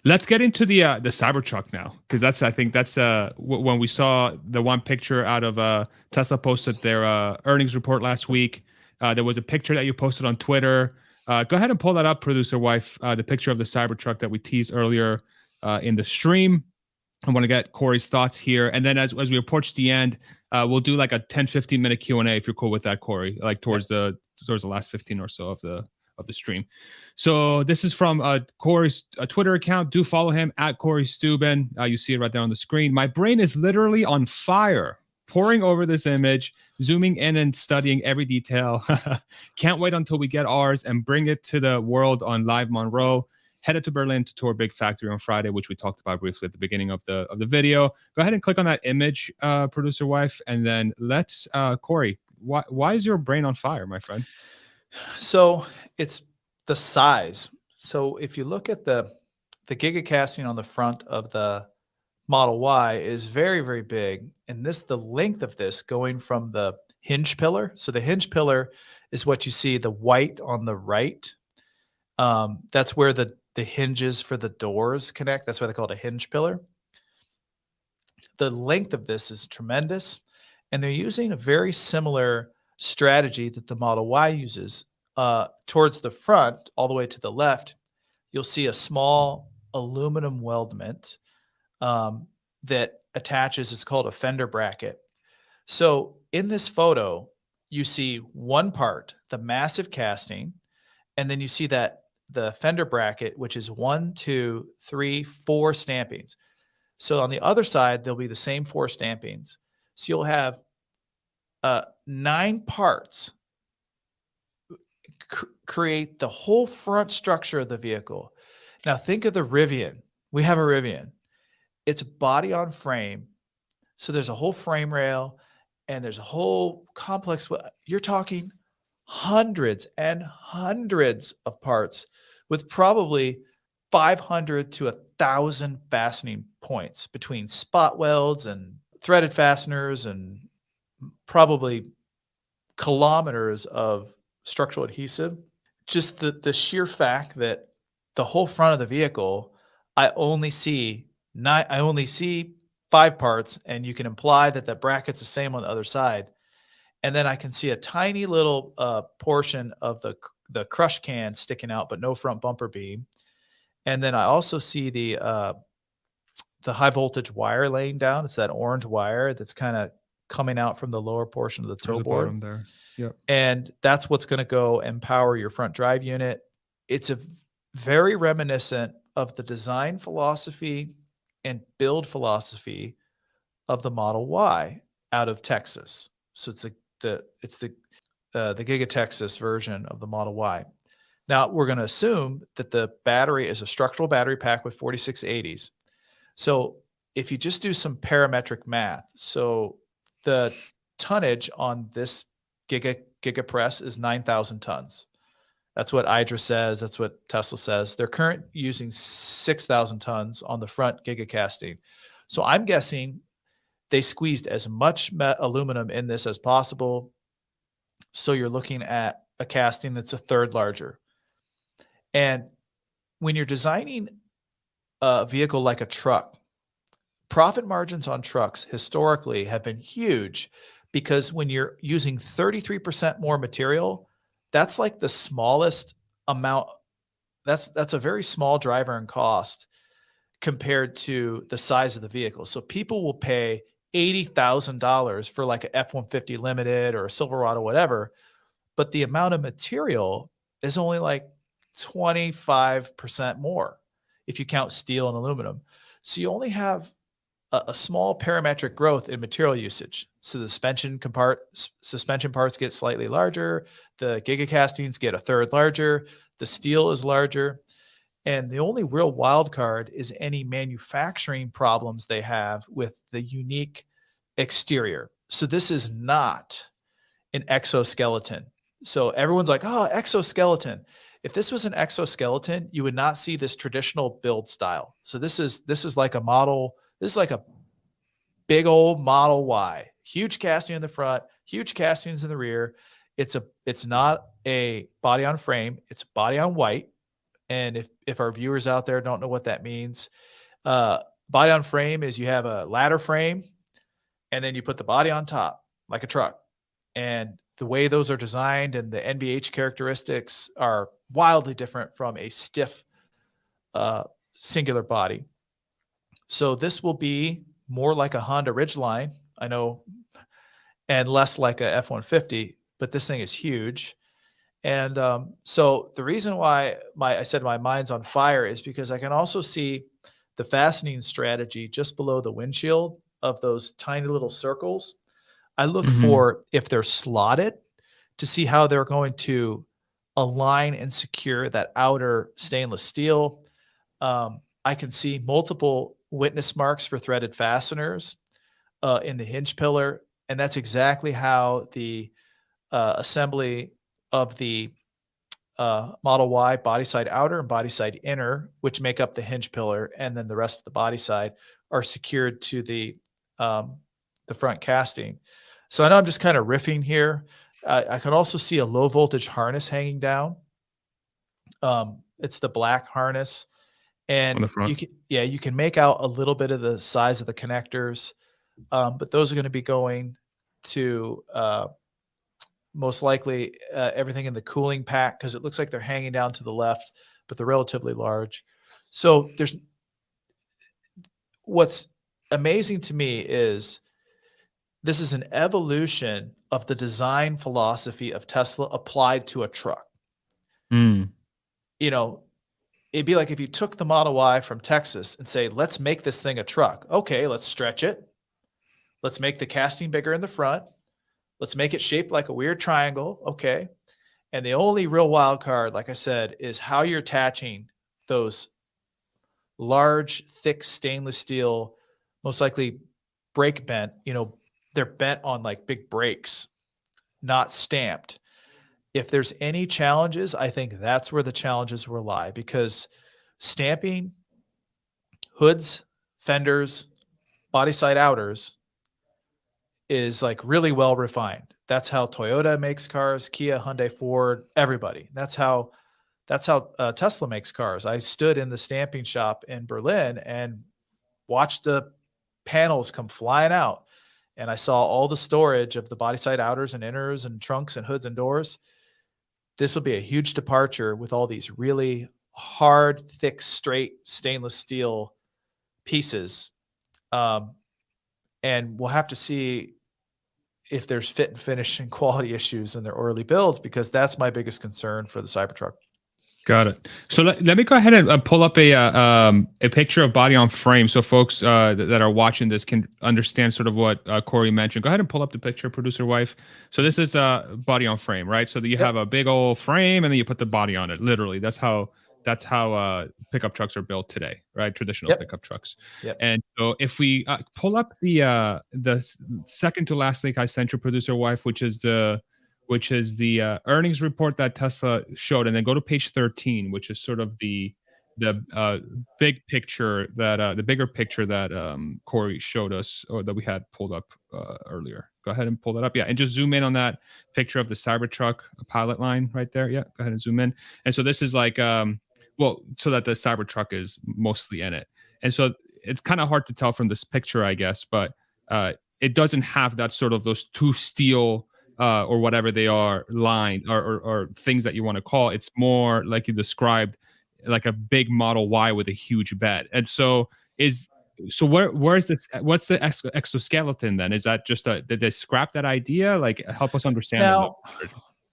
Let's get into the Cybertruck now, because I think that's when we saw the one picture out of Tesla posted their earnings report last week. There was a picture that you posted on Twitter. Go ahead and pull that up, producer wife. The picture of the Cybertruck that we teased earlier in the stream. I want to get Corey's thoughts here, and then as we approach the end, we'll do like a 10-15 minute Q&A if you're cool with that, Corey. Like towards the last 15 or so of the stream. So this is from Corey's Twitter account. Do follow him at Corey Steuben. You see it right there on the screen. My brain is literally on fire, poring over this image, zooming in and studying every detail. Can't wait until we get ours and bring it to the world on live Munro. Headed to Berlin to tour Big Factory on Friday, which we talked about briefly at the beginning of the video. Go ahead and click on that image, producer wife, and then let's Corey. Why is your brain on fire, my friend? So it's the size. So if you look at the giga casting on the front of the Model Y is very, very big. And the length of this going from the hinge pillar. So the hinge pillar is what you see, the white on the right. That's where the hinges for the doors connect. That's why they call it a hinge pillar. The length of this is tremendous. And they're using a very similar strategy that the Model Y uses. Towards the front, all the way to the left, you'll see a small aluminum weldment that attaches. It's called a fender bracket. So in this photo, you see one part, the massive casting, and then you see that the fender bracket, which is 1, 2, 3, 4 stampings. So on the other side, there'll be the same 4 stampings. So you'll have 9 parts create the whole front structure of the vehicle. Now think of the Rivian. We have a Rivian. It's body on frame. So there's a whole frame rail and there's a whole complex. You're talking hundreds and hundreds of parts with probably 500 to 1,000 fastening points between spot welds and threaded fasteners and probably kilometers of structural adhesive. Just the sheer fact that the whole front of the vehicle, I only see 5 parts, and you can imply that the bracket's the same on the other side. And then I can see a tiny little portion of the crush can sticking out, but no front bumper beam. And then I also see the high voltage wire laying down. It's that orange wire that's kind of coming out from the lower portion of the toe board there. Yep. And that's what's going to go and power your front drive unit. It's a very reminiscent of the design philosophy and build philosophy of the Model Y out of Texas. So it's the Giga Texas version of the Model Y. Now we're going to assume that the battery is a structural battery pack with 4680s. So if you just do some parametric math, so the tonnage on this Giga press is 9,000 tons. That's what Idra says. That's what Tesla says. They're currently using 6,000 tons on the front Giga casting. So I'm guessing they squeezed as much aluminum in this as possible. So you're looking at a casting that's a third larger. And when you're designing a vehicle like a truck, profit margins on trucks historically have been huge because when you're using 33% more material, that's like the smallest amount. That's a very small driver in cost compared to the size of the vehicle. So people will pay $80,000 for like a F-150 Limited or a Silverado, whatever, but the amount of material is only like 25% more if you count steel and aluminum. So you only have a small parametric growth in material usage. So the suspension parts get slightly larger. The Giga castings get a third larger. The steel is larger. And the only real wild card is any manufacturing problems they have with the unique exterior. So this is not an exoskeleton. So everyone's like, oh, exoskeleton. If this was an exoskeleton, you would not see this traditional build style. So this is like a model. This is like a big old Model Y, huge casting in the front, huge castings in the rear. It's not a body on frame. It's body on white. And if our viewers out there don't know what that means, body on frame is you have a ladder frame and then you put the body on top like a truck. And the way those are designed and the NVH characteristics are wildly different from a stiff singular body. So this will be more like a Honda Ridgeline, I know, and less like a F-150, but this thing is huge. And so the reason why I said my mind's on fire is because I can also see the fastening strategy just below the windshield of those tiny little circles. I look for, if they're slotted, to see how they're going to align and secure that outer stainless steel. I can see multiple witness marks for threaded fasteners in the hinge pillar. And that's exactly how the assembly of the Model Y body side outer and body side inner, which make up the hinge pillar, and then the rest of the body side are secured to the front casting. So I know I'm just kind of riffing here. I can also see a low voltage harness hanging down. It's the black harness, and On the front. you can make out a little bit of the size of the connectors, but those are going to be going to most likely everything in the cooling pack, because it looks like they're hanging down to the left, but they're relatively large. So what's amazing to me is this is an evolution of the design philosophy of Tesla applied to a truck. You know, it'd be like if you took the Model Y from Texas and say, let's make this thing a truck. Okay, let's stretch it. Let's make the casting bigger in the front. Let's make it shaped like a weird triangle. Okay. And the only real wild card, like I said, is how you're attaching those large, thick stainless steel, most likely brake bent. They're bent on like big brakes, not stamped. If there's any challenges, I think that's where the challenges will lie, because stamping hoods, fenders, body side outers is like really well refined. That's how Toyota makes cars, Kia, Hyundai, Ford, everybody. That's how Tesla makes cars. I stood in the stamping shop in Berlin and watched the panels come flying out. And I saw all the storage of the body side outers and inners and trunks and hoods and doors. This will be a huge departure with all these really hard, thick, straight stainless steel pieces. And we'll have to see if there's fit and finish and quality issues in their early builds, because that's my biggest concern for the Cybertruck. Got it. So let me go ahead and pull up a picture of body on frame, so folks that are watching this can understand sort of what Corey mentioned. Go ahead and pull up the picture, producer wife. So this is body on frame, right? So that you have a big old frame and then you put the body on it. Literally, that's how pickup trucks are built today, right? Traditional pickup trucks. And so if we pull up the second to last link I sent your producer wife, which is the earnings report that Tesla showed, and then go to page 13, which is sort of the big picture that the bigger picture that Corey showed us, or that we had pulled up earlier. Go ahead and pull that up. Yeah, and just zoom in on that picture of the Cybertruck pilot line right there. Yeah, go ahead and zoom in. And so this is like so that the Cybertruck is mostly in it. And so it's kind of hard to tell from this picture, I guess, but it doesn't have that sort of those two steel or whatever they are, line or things that you want to call. It's more like you described, like a big Model Y with a huge bed. And so where's this? What's the exoskeleton then? Is that just did they scrap that idea? Like, help us understand now.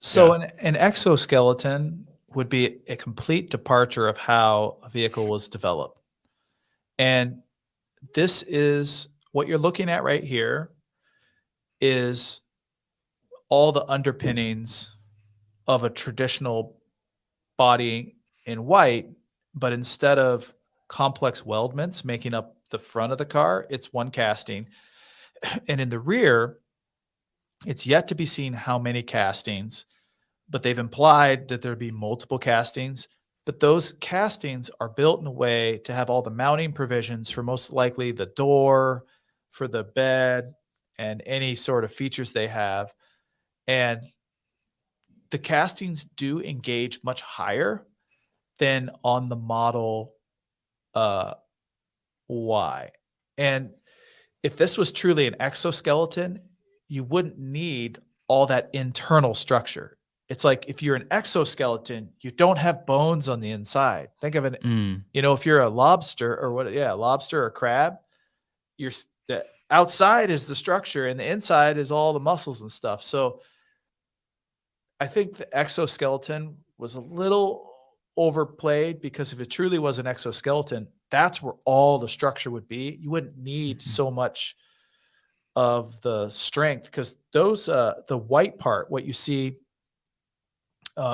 So an exoskeleton would be a complete departure of how a vehicle was developed. And this is what you're looking at right here is all the underpinnings of a traditional body in white, but instead of complex weldments making up the front of the car, it's one casting. And in the rear, it's yet to be seen how many castings, but they've implied that there'd be multiple castings. But those castings are built in a way to have all the mounting provisions for most likely the door, for the bed, and any sort of features they have. And the castings do engage much higher than on the Model Y. And if this was truly an exoskeleton, you wouldn't need all that internal structure. It's like if you're an exoskeleton, you don't have bones on the inside. Think of it, if you're a lobster lobster or crab, the outside is the structure and the inside is all the muscles and stuff. So I think the exoskeleton was a little overplayed, because if it truly was an exoskeleton, that's where all the structure would be. You wouldn't need so much of the strength, because those the white part, what you see.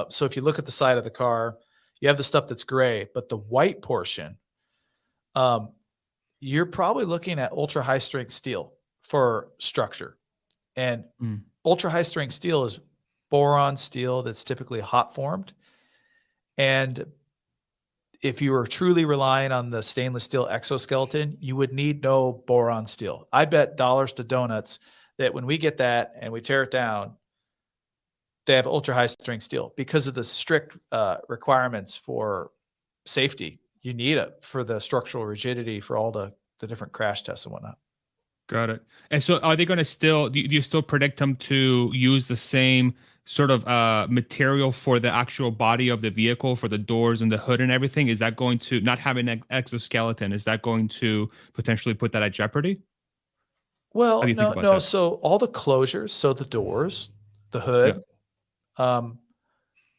So if you look at the side of the car, you have the stuff that's gray, but the white portion, you're probably looking at ultra high strength steel for structure. And ultra high strength steel is boron steel that's typically hot formed. And if you were truly relying on the stainless steel exoskeleton, you would need no boron steel. I bet dollars to donuts that when we get that and we tear it down, they have ultra high strength steel, because of the strict requirements for safety. You need it for the structural rigidity for all the different crash tests and whatnot. Got it. And so are they going to still, do you still predict them to use the same sort of material for the actual body of the vehicle, for the doors and the hood and everything? Is that going to, not having an exoskeleton, is that going to potentially put that at jeopardy? Well, no. So all the closures, so the doors, the hood,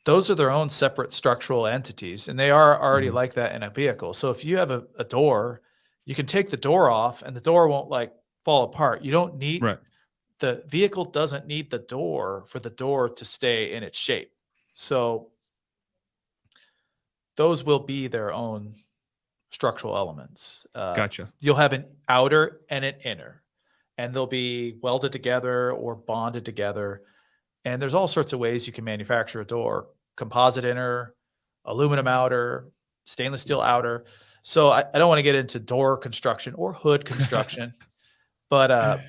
those are their own separate structural entities, and they are already like that in a vehicle. So if you have a door, you can take the door off and the door won't like fall apart. You don't need, the vehicle doesn't need the door for the door to stay in its shape. So those will be their own structural elements. Gotcha. You'll have an outer and an inner, and they'll be welded together or bonded together. And there's all sorts of ways you can manufacture a door: composite inner, aluminum outer, stainless steel outer. So I don't want to get into door construction or hood construction, but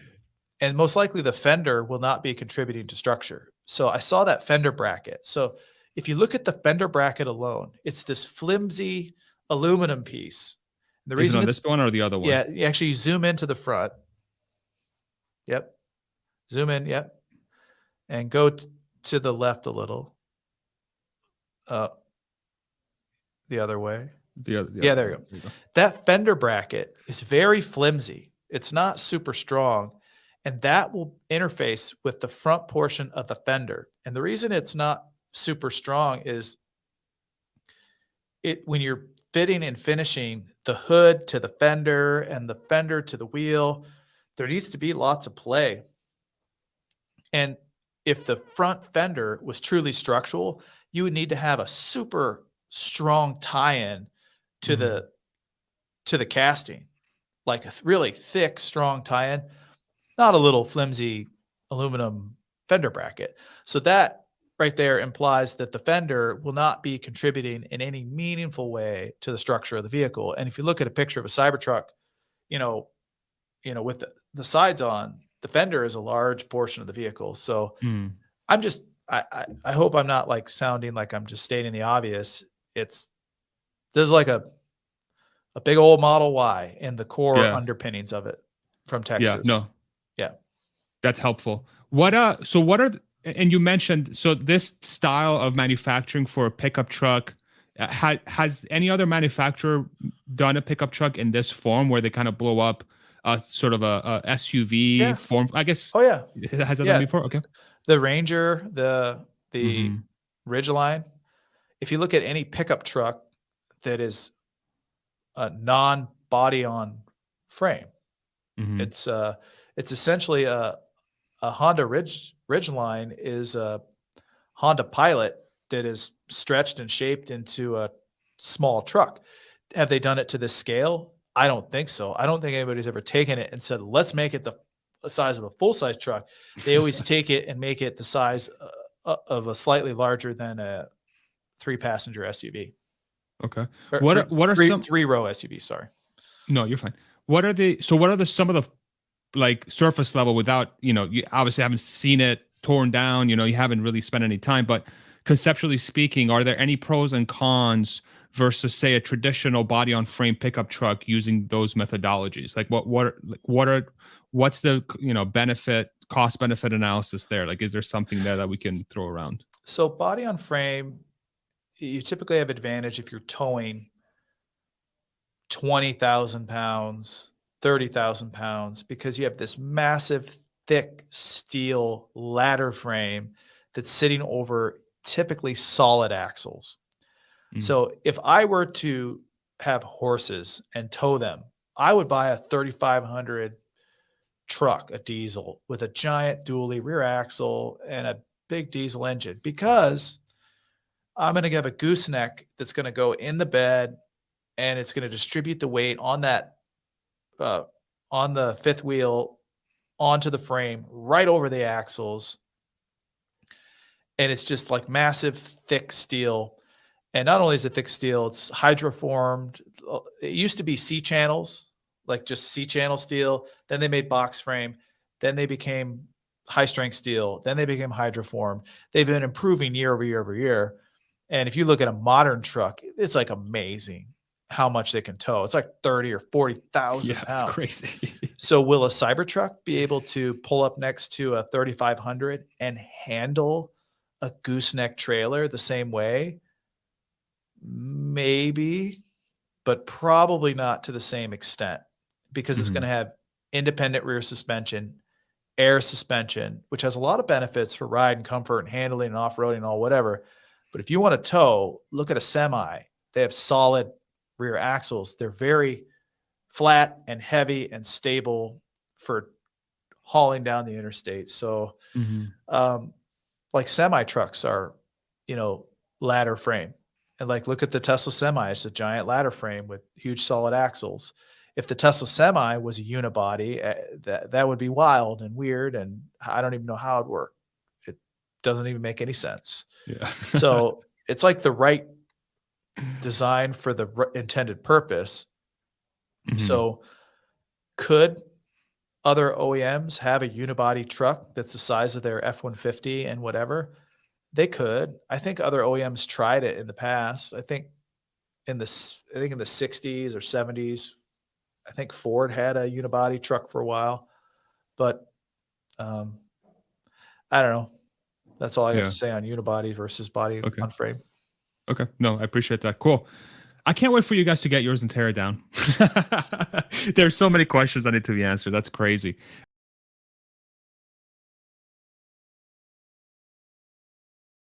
and most likely the fender will not be contributing to structure. So I saw that fender bracket. So if you look at the fender bracket alone, it's this flimsy aluminum piece. The reason on this one or the other one? Yeah, actually you zoom into the front. Yep. Zoom in. Yep. And go to the left a little. The other way. Yeah, there you go. That fender bracket is very flimsy. It's not super strong, and that will interface with the front portion of the fender. And the reason it's not super strong is when you're fitting and finishing the hood to the fender and the fender to the wheel, there needs to be lots of play. And if the front fender was truly structural, you would need to have a super strong tie-in to the casting, like a really thick, strong tie-in, not a little flimsy aluminum fender bracket. So that right there implies that the fender will not be contributing in any meaningful way to the structure of the vehicle. And if you look at a picture of a Cybertruck, with the sides on, the fender is a large portion of the vehicle. So I hope I'm not like sounding like I'm just stating the obvious. There's like a big old Model Y in the core underpinnings of it from Texas. Yeah. That's helpful. And you mentioned, so this style of manufacturing for a pickup truck, has any other manufacturer done a pickup truck in this form where they kind of blow up sort of a SUV form, I guess? Oh yeah. Has that done before? Okay. The Ranger, the Ridgeline. If you look at any pickup truck that is a non-body on frame, it's essentially a Honda Ridgeline is a Honda Pilot that is stretched and shaped into a small truck. Have they done it to this scale? I don't think so. I don't think anybody's ever taken it and said, let's make it the size of a full-size truck. They always take it and make it the size of a slightly larger than a 3-passenger SUV. Okay. Or what are some 3-row SUV? Sorry. No, you're fine. What are some of the like surface level, without, you obviously haven't seen it torn down, you haven't really spent any time, but conceptually speaking, are there any pros and cons versus say a traditional body on frame pickup truck using those methodologies? Like what's the benefit, cost benefit analysis there? Like, is there something there that we can throw around? So body on frame, you typically have advantage if you're towing 20,000 pounds, 30,000 pounds, because you have this massive, thick steel ladder frame that's sitting over typically solid axles. So if I were to have horses and tow them, I would buy a 3,500 truck, a diesel with a giant dually rear axle and a big diesel engine, because I'm going to have a gooseneck that's going to go in the bed, and it's going to distribute the weight on that, on the fifth wheel onto the frame right over the axles. And it's just like massive, thick steel. And not only is it thick steel, it's hydroformed. It used to be C-channels, like just C-channel steel. Then they made box frame. Then they became high-strength steel. Then they became hydroformed. They've been improving year over year over year. And if you look at a modern truck, it's like amazing how much they can tow. It's like 30 or 40,000 pounds. That's crazy. So will a CYBERTRUCK be able to pull up next to a 3,500 and handle a gooseneck trailer the same way? Maybe, but probably not to the same extent, because it's going to have independent rear suspension, air suspension, which has a lot of benefits for ride and comfort and handling and off-roading and all whatever. But if you want to tow, look at a semi. They have solid rear axles. They're very flat and heavy and stable for hauling down the interstate. So like semi trucks are, ladder frame. And like, look at the Tesla Semi. It's a giant ladder frame with huge solid axles. If the Tesla Semi was a unibody, that would be wild and weird. And I don't even know how it'd work. It doesn't even make any sense. Yeah. So it's like the right design for the intended purpose. So could other OEMs have a unibody truck that's the size of their F-150 and whatever? They could. I think other OEMs tried it in the past. I think in the 60s or 70s, I think Ford had a unibody truck for a while, but I don't know. That's all I have to say on unibody versus body on frame. Okay. No, I appreciate that. Cool. I can't wait for you guys to get yours and tear it down. There's so many questions that need to be answered. That's crazy.